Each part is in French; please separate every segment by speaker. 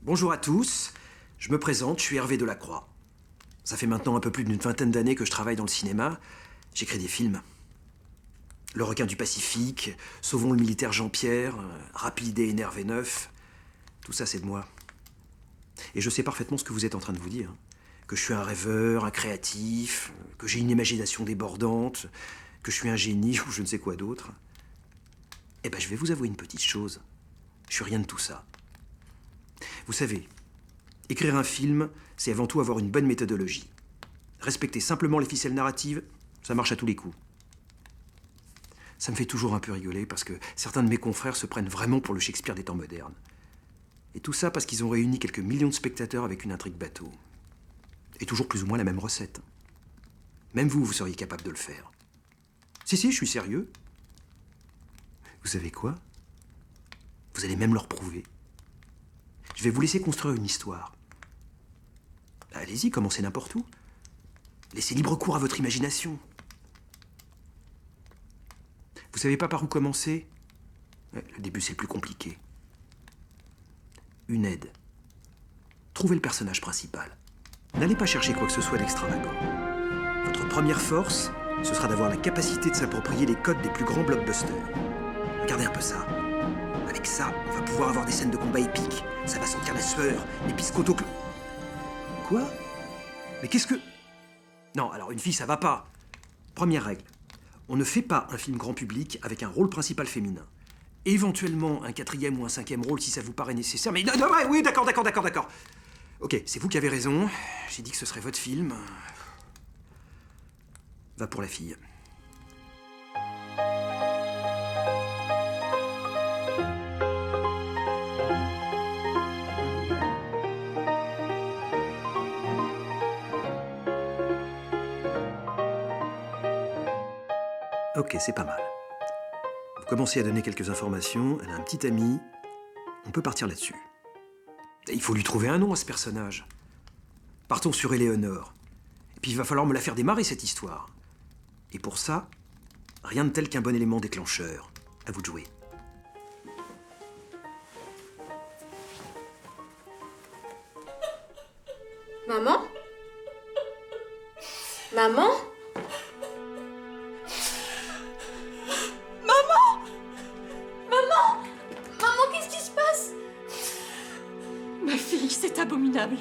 Speaker 1: Bonjour à tous, je me présente, je suis Hervé Delacroix. Ça fait maintenant un peu plus d'une vingtaine d'années que je travaille dans le cinéma. J'écris des films. Le requin du Pacifique, Sauvons le militaire Jean-Pierre, Rapide et énervé 9. Tout ça, c'est de moi. Et je sais parfaitement ce que vous êtes en train de vous dire. Que je suis un rêveur, un créatif, que j'ai une imagination débordante, que je suis un génie ou je ne sais quoi d'autre. Eh ben, je vais vous avouer une petite chose. Je suis rien de tout ça. Vous savez, écrire un film, c'est avant tout avoir une bonne méthodologie. Respecter simplement les ficelles narratives, ça marche à tous les coups. Ça me fait toujours un peu rigoler parce que certains de mes confrères se prennent vraiment pour le Shakespeare des temps modernes. Et tout ça parce qu'ils ont réuni quelques millions de spectateurs avec une intrigue bateau. Et toujours plus ou moins la même recette. Même vous, vous seriez capable de le faire. Si, je suis sérieux. Vous savez quoi? Vous allez même leur prouver. Je vais vous laisser construire une histoire. Allez-y, commencez n'importe où. Laissez libre cours à votre imagination. Vous savez pas par où commencer? Le début, c'est le plus compliqué. Une aide. Trouvez le personnage principal. N'allez pas chercher quoi que ce soit d'extravagant. Votre première force, ce sera d'avoir la capacité de s'approprier les codes des plus grands blockbusters. Regardez un peu ça. Avec ça, on va pouvoir avoir des scènes de combat épiques. Ça va sentir la sueur, les piscotos... Quoi? Mais qu'est-ce que... Non, alors une fille, ça va pas. Première règle. On ne fait pas un film grand public avec un rôle principal féminin. Éventuellement, un quatrième ou un cinquième rôle si ça vous paraît nécessaire. Mais non, ouais, oui, d'accord. Ok, c'est vous qui avez raison. J'ai dit que ce serait votre film. Va pour la fille. Ok, c'est pas mal. Vous commencez à donner quelques informations, elle a un petit ami, on peut partir là-dessus. Il faut lui trouver un nom à ce personnage. Partons sur Éléonore. Et puis il va falloir me la faire démarrer cette histoire. Et pour ça, rien de tel qu'un bon élément déclencheur. À vous de jouer.
Speaker 2: Maman? Maman?
Speaker 3: C'est abominable.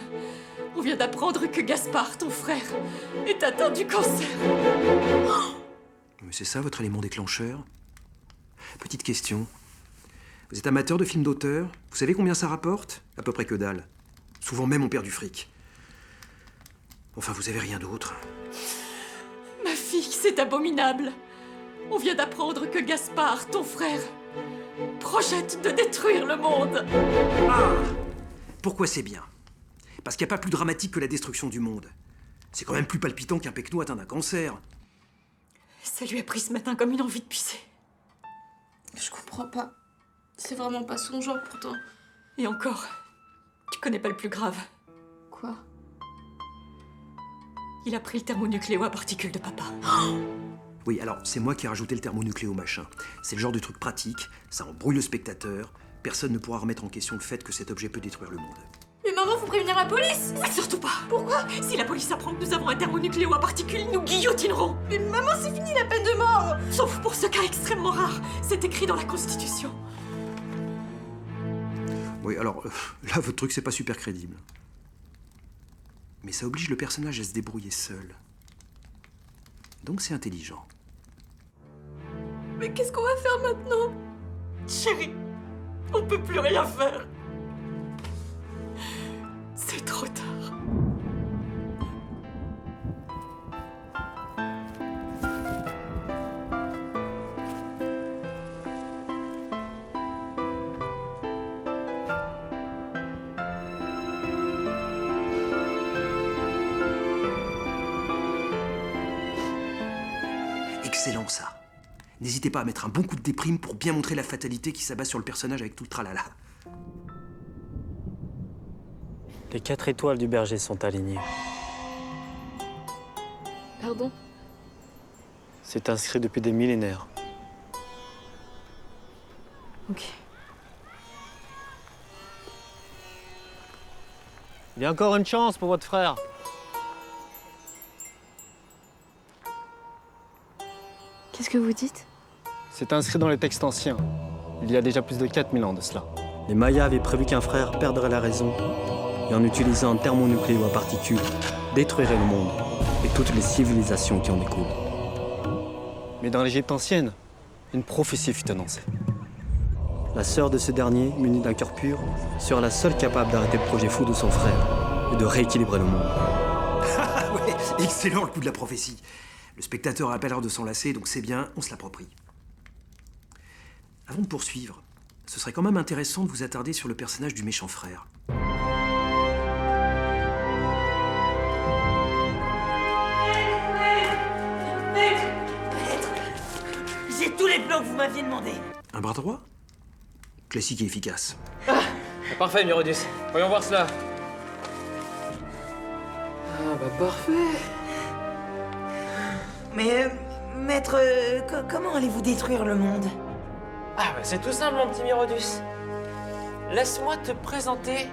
Speaker 3: On vient d'apprendre que Gaspard, ton frère, est atteint du cancer.
Speaker 1: Mais c'est ça votre élément déclencheur? Petite question. Vous êtes amateur de films d'auteur? Vous savez combien ça rapporte? À peu près que dalle. Souvent même on perd du fric. Enfin, vous avez rien d'autre.
Speaker 3: Ma fille, c'est abominable. On vient d'apprendre que Gaspard, ton frère, projette de détruire le monde.
Speaker 1: Ah! Pourquoi c'est bien? Parce qu'il n'y a pas plus dramatique que la destruction du monde. C'est quand même plus palpitant qu'un pecno atteint d'un cancer.
Speaker 3: Ça lui a pris ce matin comme une envie de pisser.
Speaker 2: Je comprends pas. C'est vraiment pas son genre pourtant.
Speaker 3: Et encore, tu connais pas le plus grave.
Speaker 2: Quoi?
Speaker 3: Il a pris le thermonucléo à particules de papa.
Speaker 1: Oui, alors c'est moi qui ai rajouté le thermonucléo machin. C'est le genre de truc pratique, ça embrouille le spectateur. Personne ne pourra remettre en question le fait que cet objet peut détruire le monde.
Speaker 2: Mais maman, faut prévenir la police!
Speaker 3: Mais surtout pas!
Speaker 2: Pourquoi?
Speaker 3: Si la police apprend que nous avons un thermonucléo à particules, ils nous guillotineront!
Speaker 2: Mais maman, c'est fini la peine de mort!
Speaker 3: Sauf pour ce cas extrêmement rare, c'est écrit dans la Constitution.
Speaker 1: Oui, alors, là, votre truc, c'est pas super crédible. Mais ça oblige le personnage à se débrouiller seul. Donc c'est intelligent.
Speaker 2: Mais qu'est-ce qu'on va faire maintenant?
Speaker 3: Chérie, on peut plus rien faire. C'est trop tard.
Speaker 1: Excellent, ça. N'hésitez pas à mettre un bon coup de déprime pour bien montrer la fatalité qui s'abat sur le personnage avec tout le tralala.
Speaker 4: Les 4 étoiles du berger sont alignées.
Speaker 2: Pardon?
Speaker 4: C'est inscrit depuis des millénaires.
Speaker 2: Ok.
Speaker 4: Il y a encore une chance pour votre frère.
Speaker 5: Qu'est-ce que vous dites?
Speaker 4: C'est inscrit dans les textes anciens. Il y a déjà plus de 4000 ans de cela. Les Mayas avaient prévu qu'un frère perdrait la raison et en utilisant un thermonucléo à particules, détruirait le monde et toutes les civilisations qui en découlent. Mais dans l'Égypte ancienne, une prophétie fut annoncée. La sœur de ce dernier, munie d'un cœur pur, sera la seule capable d'arrêter le projet fou de son frère et de rééquilibrer le monde.
Speaker 1: Ah ouais, excellent le coup de la prophétie. Le spectateur a pas l'air de s'en lasser, donc c'est bien, on se l'approprie. Avant de poursuivre, ce serait quand même intéressant de vous attarder sur le personnage du méchant frère.
Speaker 6: J'ai tous les plans que vous m'aviez demandé.
Speaker 1: Un bras droit? Classique et efficace.
Speaker 7: Parfait, Myrodus. Voyons voir cela. Ah bah parfait.
Speaker 6: Mais, maître, comment allez-vous détruire le monde?
Speaker 7: Ah bah c'est tout simple, mon petit Myrodus. Laisse-moi te présenter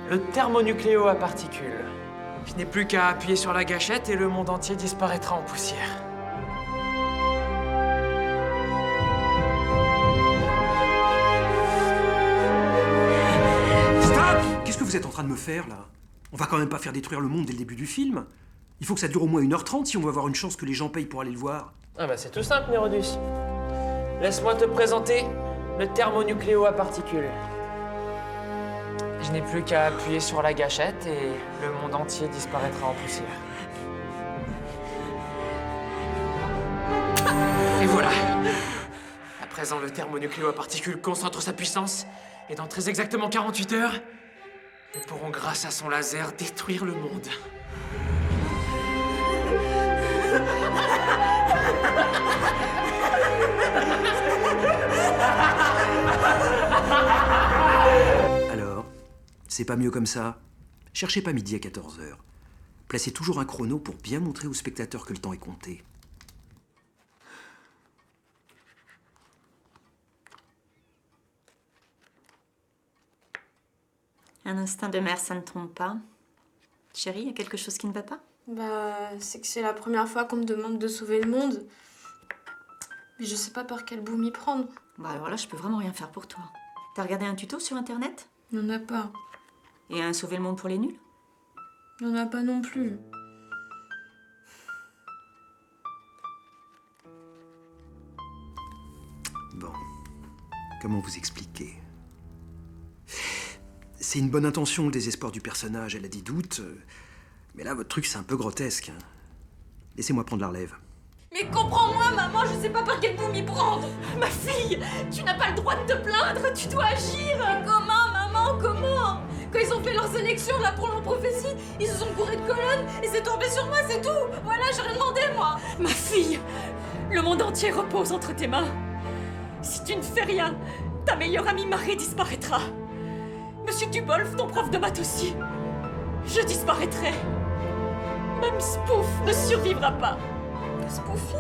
Speaker 7: le thermonucléo à particules. Je n'ai plus qu'à appuyer sur la gâchette et le monde entier disparaîtra en poussière.
Speaker 1: Stop! Qu'est-ce que vous êtes en train de me faire, là? On va quand même pas faire détruire le monde dès le début du film. Il faut que ça dure au moins 1h30 si on veut avoir une chance que les gens payent pour aller le voir.
Speaker 7: Ah bah c'est tout simple, Myrodus. Laisse-moi te présenter le thermonucléo à particules. Je n'ai plus qu'à appuyer sur la gâchette et le monde entier disparaîtra en poussière. Et voilà. À présent, le thermonucléo à particules concentre sa puissance et dans très exactement 48 heures, nous pourrons, grâce à son laser, détruire le monde.
Speaker 1: Alors, c'est pas mieux comme ça? Cherchez pas midi à 14h. Placez toujours un chrono pour bien montrer au spectateur que le temps est compté.
Speaker 8: Un instinct de mère, ça ne trompe pas. Chérie, il y a quelque chose qui ne va pas?
Speaker 2: Bah, c'est que c'est la première fois qu'on me demande de sauver le monde. Mais je sais pas par quel bout m'y prendre.
Speaker 8: Bah alors là, je peux vraiment rien faire pour toi. T'as regardé un tuto sur Internet?
Speaker 2: Il n'y en a pas.
Speaker 8: Et un sauver le monde pour les nuls?
Speaker 2: Il n'y en a pas non plus.
Speaker 1: Bon, comment vous expliquer? C'est une bonne intention, le désespoir du personnage, elle a des doutes. Mais là, votre truc, c'est un peu grotesque. Hein. Laissez-moi prendre la relève.
Speaker 3: Mais comprends-moi, maman, je sais pas par quel bout m'y prendre. Ma fille, tu n'as pas le droit de te plaindre, tu dois agir. Mais comment, maman, comment? Quand ils ont fait leur sélection là pour leur prophétie, ils se sont courés de colonnes et c'est tombé sur moi, c'est tout. Voilà, j'ai rien demandé, moi. Ma fille, le monde entier repose entre tes mains. Si tu ne fais rien, ta meilleure amie Marie disparaîtra. Monsieur Dubolf, ton prof de maths aussi. Je disparaîtrai. Même Spoof ne survivra pas. Spoofy?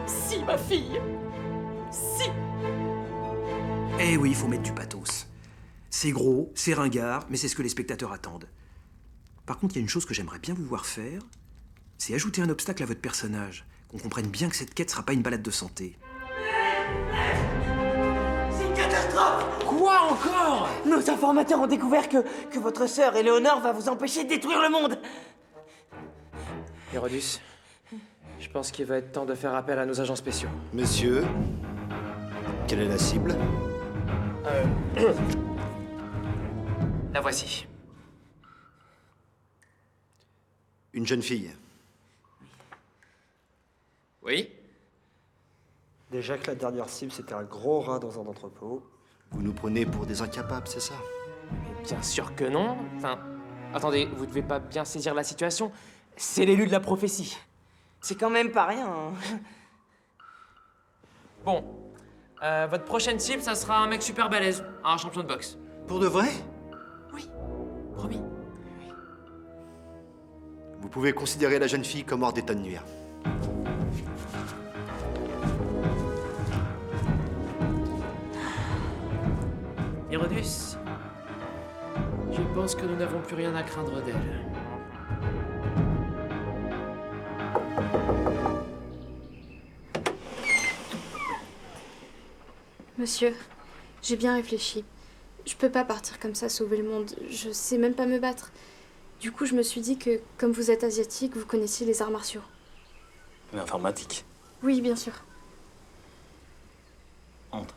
Speaker 3: Si, ma fille. Si.
Speaker 1: Eh oui, il faut mettre du pathos. C'est gros, c'est ringard, mais c'est ce que les spectateurs attendent. Par contre, il y a une chose que j'aimerais bien vous voir faire, c'est ajouter un obstacle à votre personnage, qu'on comprenne bien que cette quête sera pas une balade de santé.
Speaker 6: C'est une catastrophe!
Speaker 7: Quoi encore?
Speaker 6: Nos informateurs ont découvert que votre sœur, Éléonore, va vous empêcher de détruire le monde!
Speaker 7: Myrodus, je pense qu'il va être temps de faire appel à nos agents spéciaux.
Speaker 9: Monsieur, quelle est la cible?
Speaker 7: La voici.
Speaker 9: Une jeune fille.
Speaker 7: Oui?
Speaker 4: Déjà que la dernière cible, c'était un gros rat dans un entrepôt.
Speaker 9: Vous nous prenez pour des incapables, c'est ça?
Speaker 7: Mais bien sûr que non. Enfin, attendez, vous devez pas bien saisir la situation. C'est l'élu de la prophétie.
Speaker 6: C'est quand même pas rien. Hein.
Speaker 7: Bon, votre prochaine cible, ça sera un mec super balèze, un champion de boxe.
Speaker 9: Pour de vrai?
Speaker 7: Oui, promis.
Speaker 9: Vous pouvez considérer la jeune fille comme hors d'état de nuire.
Speaker 7: Myrodus, j'ai pense que nous n'avons plus rien à craindre d'elle.
Speaker 2: Monsieur, j'ai bien réfléchi. Je peux pas partir comme ça sauver le monde. Je sais même pas me battre. Du coup, je me suis dit que, comme vous êtes asiatique, vous connaissiez les arts martiaux.
Speaker 4: L'informatique.
Speaker 2: Oui, bien sûr.
Speaker 4: Entre.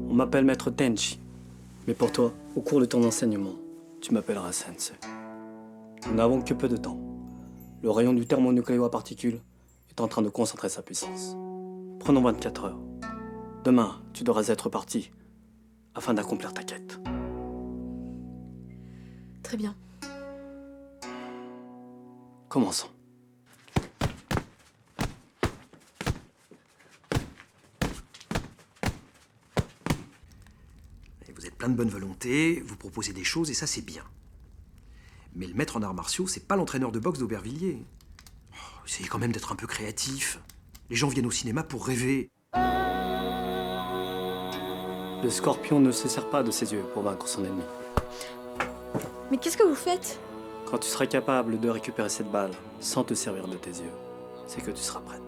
Speaker 4: On m'appelle Maître Tenchi. Mais pour toi, au cours de ton enseignement, tu m'appelleras Sensei. Nous n'avons que peu de temps. Le rayon du thermonucléo à particules est en train de concentrer sa puissance. Prenons 24 heures. Demain, tu devras être parti afin d'accomplir ta quête.
Speaker 2: Très bien.
Speaker 4: Commençons.
Speaker 1: Et vous êtes plein de bonne volonté, vous proposez des choses et ça c'est bien. Mais le maître en arts martiaux, c'est pas l'entraîneur de boxe d'Aubervilliers. Oh, essayez quand même d'être un peu créatif. Les gens viennent au cinéma pour rêver.
Speaker 4: Le scorpion ne se sert pas de ses yeux pour vaincre son ennemi.
Speaker 2: Mais qu'est-ce que vous faites?
Speaker 4: Quand tu seras capable de récupérer cette balle sans te servir de tes yeux, c'est que tu seras prête.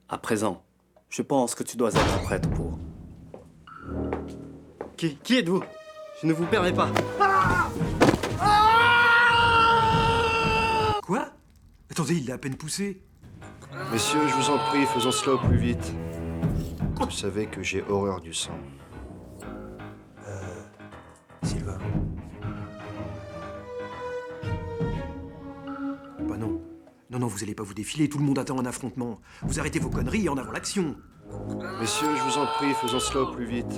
Speaker 4: À présent, je pense que tu dois être prête pour... Qui êtes-vous? Je ne vous permets pas.
Speaker 1: Quoi? Attendez, il l'a à peine poussé.
Speaker 9: Messieurs, je vous en prie, faisons cela au plus vite. Vous savez que j'ai horreur du sang.
Speaker 1: Sylvain. Bah non. Non, vous allez pas vous défiler, tout le monde attend un affrontement. Vous arrêtez vos conneries et en avant l'action.
Speaker 9: Messieurs, je vous en prie, faisons cela au plus vite.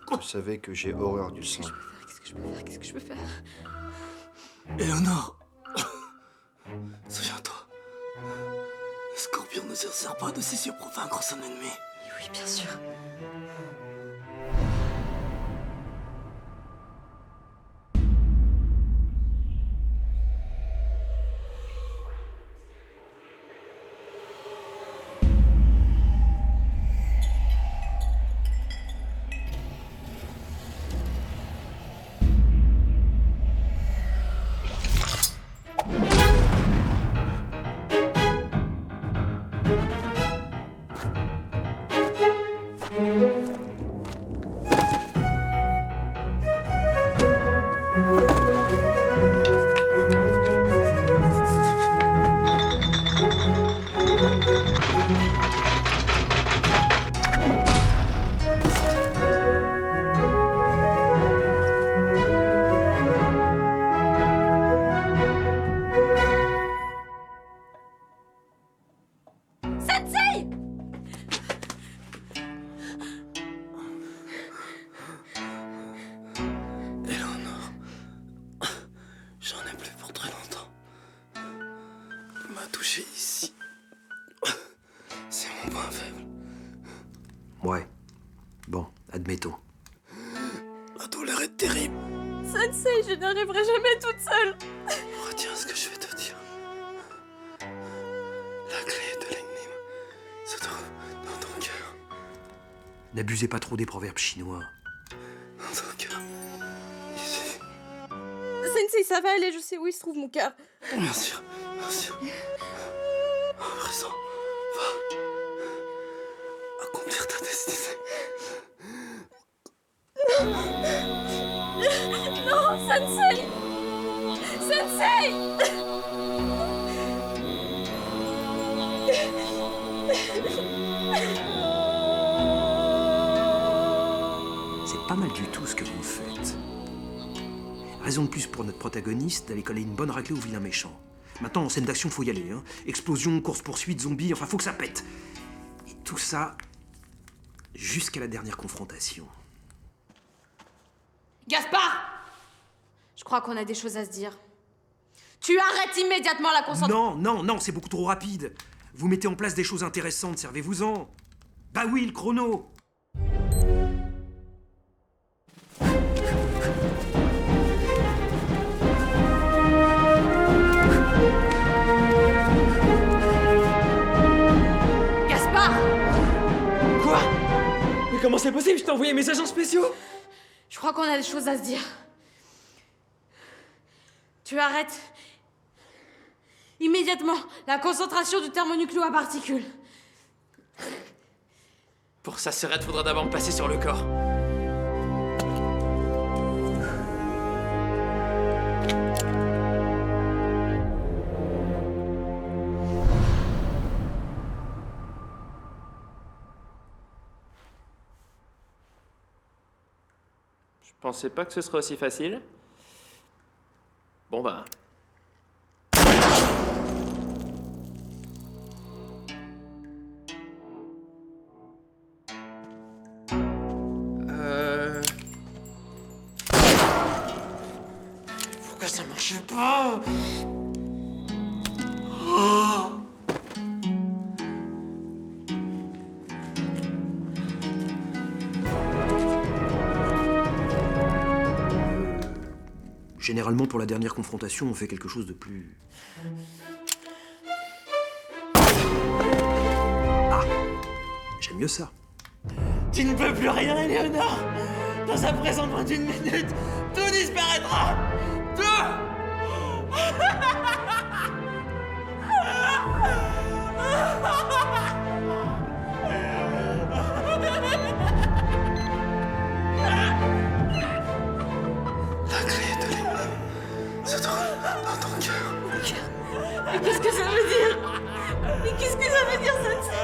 Speaker 9: Vous savez que j'ai horreur du sang.
Speaker 2: Qu'est-ce que je peux faire?
Speaker 10: Éléonore, souviens-toi, le scorpion ne se sert pas de ses yeux pour vaincre son ennemi.
Speaker 2: Oui, bien sûr.
Speaker 10: Éléonore, j'en ai plus pour très longtemps. Il m'a touché ici. C'est mon point faible.
Speaker 1: Ouais. Bon, admettons.
Speaker 10: La douleur est terrible.
Speaker 3: Sensei, je n'arriverai jamais toute seule.
Speaker 10: Retiens ce que je vais te dire. La clé de l'énigme se trouve dans ton cœur.
Speaker 1: N'abusez pas trop des proverbes chinois.
Speaker 10: Dans ton cœur. Ici.
Speaker 3: Sensei, ça va aller, je sais où il se trouve mon cœur.
Speaker 10: Bien sûr, bien sûr. À présent, va accomplir ta destinée.
Speaker 3: Sensei! Sensei!
Speaker 1: C'est pas mal du tout ce que vous me faites. Raison de plus pour notre protagoniste d'aller coller une bonne raclée au vilain méchant. Maintenant, en scène d'action, faut y aller. Hein. Explosion, course-poursuite, zombies, enfin, faut que ça pète. Et tout ça, jusqu'à la dernière confrontation.
Speaker 3: Gaspard! Je crois qu'on a des choses à se dire. Tu arrêtes immédiatement la concentration.
Speaker 1: Non, c'est beaucoup trop rapide. Vous mettez en place des choses intéressantes, servez-vous-en. Bah oui, le chrono.
Speaker 3: Gaspard!
Speaker 7: Quoi? Mais comment c'est possible? Je t'ai envoyé mes agents spéciaux!
Speaker 3: Je crois qu'on a des choses à se dire. Tu arrêtes immédiatement la concentration du thermonucléo à particules.
Speaker 7: Pour ça, Serette, faudra d'abord me passer sur le corps. Je pensais pas que ce serait aussi facile. Bon bah... Pourquoi ça marche pas? Oh.
Speaker 1: Généralement, pour la dernière confrontation, on fait quelque chose de plus... Ah! J'aime mieux ça.
Speaker 6: Tu ne peux plus rien, Éléonore. Dans un présent moins d'une minute, tout disparaîtra.
Speaker 10: La clé de l'énigme se trouve dans ton cœur.
Speaker 3: Mais qu'est-ce que ça veut dire? Mais qu'est-ce que ça veut dire, Sensei?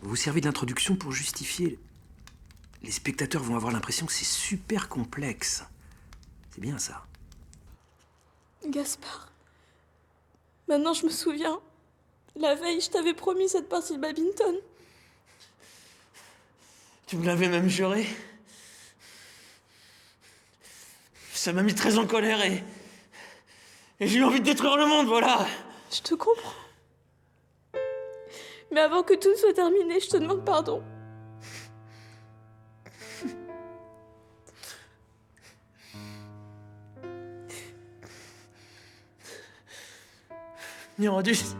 Speaker 1: Vous vous servez d'introduction pour justifier... Les spectateurs vont avoir l'impression que c'est super complexe. C'est bien ça.
Speaker 2: Gaspard, maintenant je me souviens. La veille, je t'avais promis cette partie de badminton.
Speaker 6: Tu me l'avais même juré. Ça m'a mis très en colère et j'ai eu envie de détruire le monde, voilà.
Speaker 2: Je te comprends. Mais avant que tout soit terminé, je te demande pardon.
Speaker 6: Mirodus,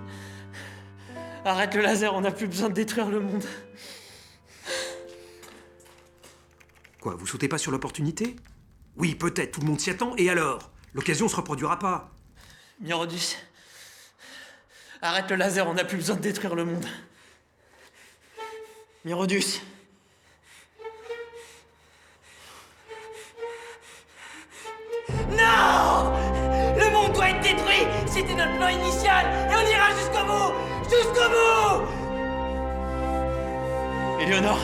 Speaker 6: arrête le laser, on n'a plus besoin de détruire le monde.
Speaker 1: Quoi, vous sautez pas sur l'opportunité? Oui, peut-être, tout le monde s'y attend, et alors? L'occasion se reproduira pas.
Speaker 6: Mirodus, arrête le laser, on n'a plus besoin de détruire le monde. Mirodus. Non! Le monde doit être détruit! C'était notre plan initial et on ira jusqu'au bout! Jusqu'au bout! Éléonore,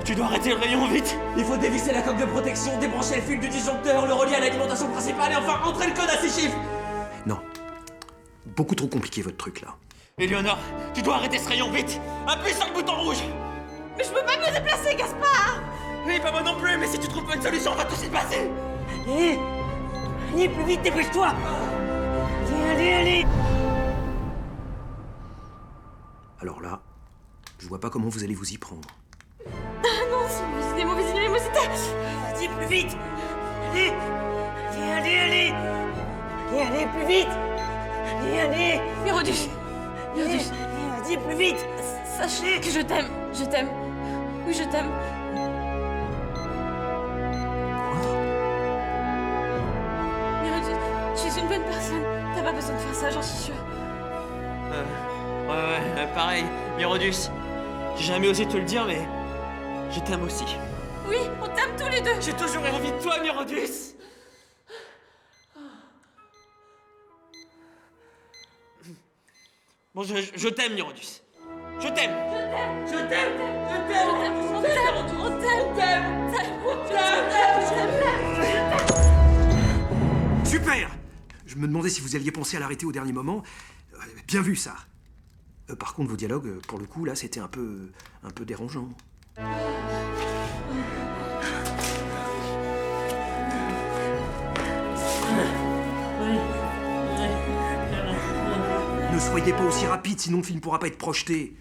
Speaker 6: tu dois arrêter le rayon vite! Il faut dévisser la coque de protection, débrancher le fil du disjoncteur, le relier à l'alimentation principale et enfin entrer le code à 6 chiffres!
Speaker 1: Non. Beaucoup trop compliqué votre truc là.
Speaker 6: Éléonore, tu dois arrêter ce rayon vite! Appuie sur le bouton rouge!
Speaker 3: Mais je peux pas me déplacer, Gaspard!
Speaker 6: Oui, pas moi non plus, mais si tu trouves pas une solution, on va tous y passer!
Speaker 11: Allez! Allez, plus vite, dépêche-toi! Allez!
Speaker 1: Alors là, je vois pas comment vous allez vous y prendre.
Speaker 3: Ah non, c'est des mauvaises animosité!
Speaker 11: Vas-y, plus vite! Allez! Allez, plus vite. Allez.
Speaker 3: Mirodus. Mirodus.
Speaker 11: Vas-y, plus vite.
Speaker 3: Sache que je t'aime. Je t'aime. Oui, je t'aime. Mirodus, tu es une bonne personne. T'as pas besoin de faire ça, j'en suis sûre.
Speaker 6: Pareil, Mirodus. J'ai jamais osé te le dire, mais je t'aime aussi.
Speaker 3: Oui, on t'aime tous les deux.
Speaker 6: J'ai toujours eu envie de toi, Mirodus. Bon, je t'aime, Mirodus. Je t'aime. Je t'aime. Je t'aime.
Speaker 3: On t'aime. On t'aime.
Speaker 1: Super! Je me demandais si vous alliez penser à l'arrêter au dernier moment. Bien vu, ça. Par contre, vos dialogues, pour le coup, là, c'était un peu dérangeant. Ne soyez pas aussi rapide, sinon le film pourra pas être projeté.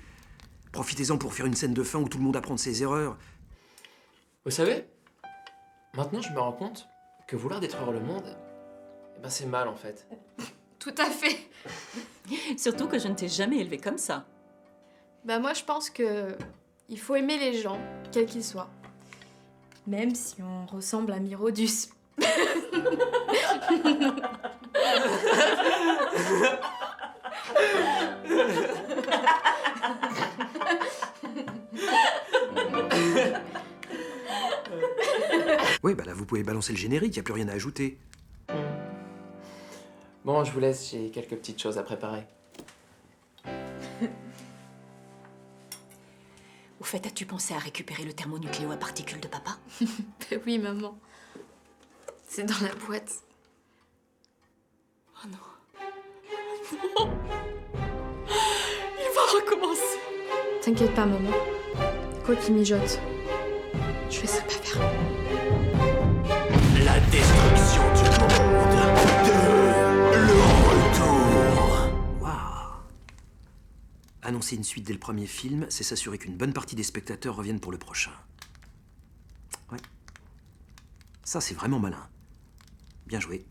Speaker 1: Profitez-en pour faire une scène de fin où tout le monde apprend de ses erreurs.
Speaker 7: Vous savez, maintenant je me rends compte que vouloir détruire le monde, eh ben c'est mal en fait.
Speaker 3: Tout à fait.
Speaker 8: Surtout que je ne t'ai jamais élevé comme ça.
Speaker 2: Bah moi je pense que il faut aimer les gens, quels qu'ils soient. Même si on ressemble à Mirodus.
Speaker 1: Ouais, bah là, vous pouvez balancer le générique, y a plus rien à ajouter.
Speaker 7: Bon, je vous laisse, j'ai quelques petites choses à préparer.
Speaker 8: Au fait, as-tu pensé à récupérer le thermonucléo à particules de papa?
Speaker 2: Ben oui, maman. C'est dans la boîte.
Speaker 8: Oh non.
Speaker 3: Non. Il va recommencer.
Speaker 2: T'inquiète pas, maman. Quoi qu'il mijote, je laisserai pas faire.
Speaker 10: La destruction du monde. Le retour.
Speaker 1: Waouh! Annoncer une suite dès le premier film, c'est s'assurer qu'une bonne partie des spectateurs reviennent pour le prochain. Ouais. Ça, c'est vraiment malin. Bien joué.